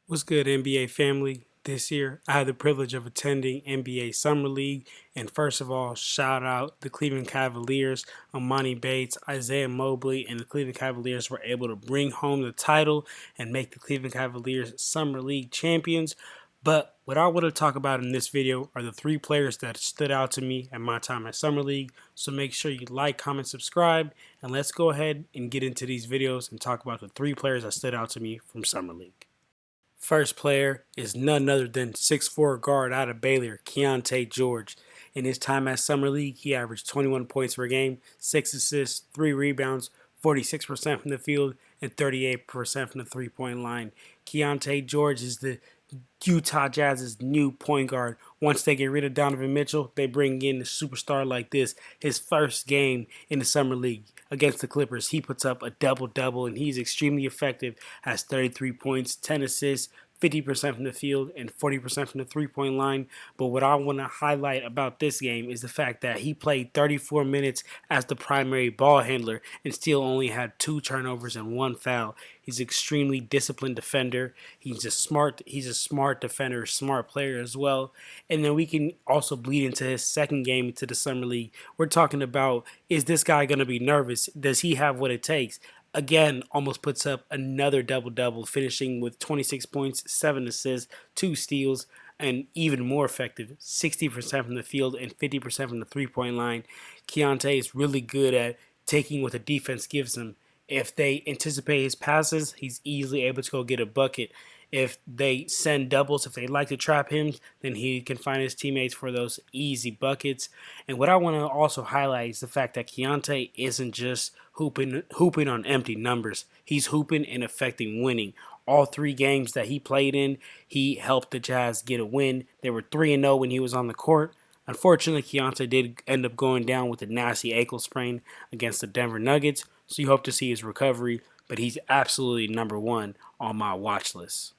What's good, NBA family? This year, I had the privilege of attending NBA Summer League, and first of all, shout out the Cleveland Cavaliers. Amani Bates, Isaiah Mobley, and the Cleveland Cavaliers were able to bring home the title and make the Cleveland Cavaliers Summer League champions. But what I want to talk about in this video are the three players that stood out to me at my time at Summer League. So make sure you like, comment, subscribe, and let's go ahead and get into these videos and talk about the three players that stood out to me from Summer League. First player is none other than 6'4" guard out of Baylor, Keontae George. In his time at Summer League, he averaged 21 points per game, 6 assists, 3 rebounds, 46% from the field, and 38% from the three-point line. Keontae George is the Utah Jazz's new point guard. Once they get rid of Donovan Mitchell, they bring in a superstar like this. His first game in the Summer League against the Clippers, he puts up a double-double, and he's extremely effective. Has 33 points, 10 assists, 50% from the field, and 40% from the three-point line. But what I want to highlight about this game is the fact that he played 34 minutes as the primary ball handler and still only had 2 turnovers and 1 foul. He's an extremely disciplined defender. He's a smart defender, smart player as well. And then we can also bleed into his second game into the Summer League. We're talking about, is this guy going to be nervous? Does he have what it takes? Again, almost puts up another double-double, finishing with 26 points, 7 assists, 2 steals, and even more effective, 60% from the field and 50% from the three-point line. Keontae is really good at taking what the defense gives him. If they anticipate his passes, he's easily able to go get a bucket. If they send doubles, if they like to trap him, then he can find his teammates for those easy buckets. And what I want to also highlight is the fact that Keontae isn't just hooping on empty numbers. He's hooping and affecting winning. All 3 games that he played in, he helped the Jazz get a win. They were 3-0 when he was on the court. Unfortunately, Keontae did end up going down with a nasty ankle sprain against the Denver Nuggets, so you hope to see his recovery, but he's absolutely number 1 on my watch list.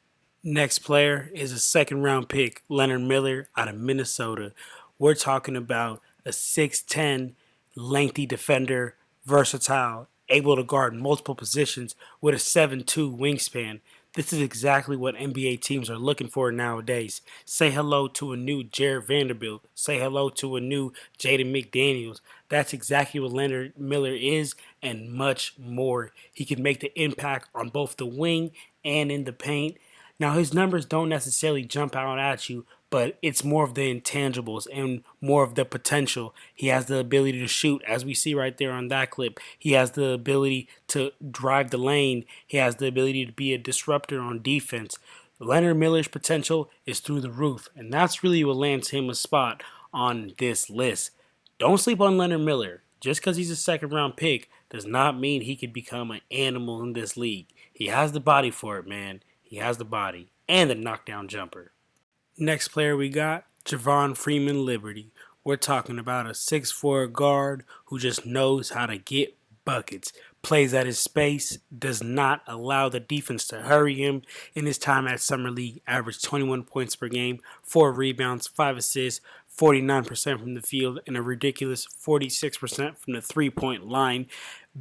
Next player is a second-round pick, Leonard Miller out of Minnesota. We're talking about a 6'10", lengthy defender, versatile, able to guard multiple positions with a 7'2" wingspan. This is exactly what NBA teams are looking for nowadays. Say hello to a new Jared Vanderbilt. Say hello to a new Jaden McDaniels. That's exactly what Leonard Miller is and much more. He can make the impact on both the wing and in the paint. Now, his numbers don't necessarily jump out at you, but it's more of the intangibles and more of the potential. He has the ability to shoot, as we see right there on that clip. He has the ability to drive the lane. He has the ability to be a disruptor on defense. Leonard Miller's potential is through the roof, and that's really what lands him a spot on this list. Don't sleep on Leonard Miller. Just because he's a second-round pick does not mean he could become an animal in this league. He has the body for it, man. He has the body and the knockdown jumper. Next player we got, Javon Freeman Liberty. We're talking about a 6'4" guard who just knows how to get buckets. Plays at his space, does not allow the defense to hurry him. In his time at Summer League, averaged 21 points per game, 4 rebounds, 5 assists, 49% from the field, and a ridiculous 46% from the three-point line.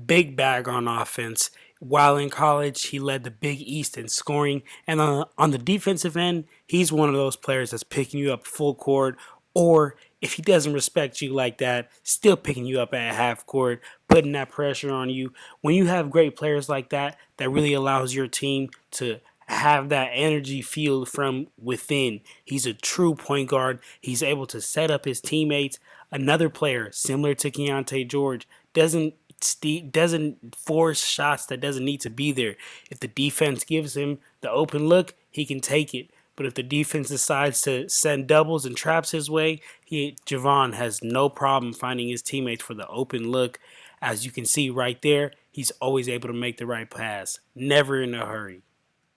Big bag on offense. While in college, he led the Big East in scoring. And on the defensive end, he's one of those players that's picking you up full court, or if he doesn't respect you like that, still picking you up at half court, putting that pressure on you. When you have great players like that, that really allows your team to have that energy field from within. He's a true point guard. He's able to set up his teammates. Another player similar to Keontae George doesn't force shots that doesn't need to be there. If the defense gives him the open look, he can take it. But if the defense decides to send doubles and traps his way, Javon has no problem finding his teammates for the open look. As you can see right there, he's always able to make the right pass. Never in a hurry.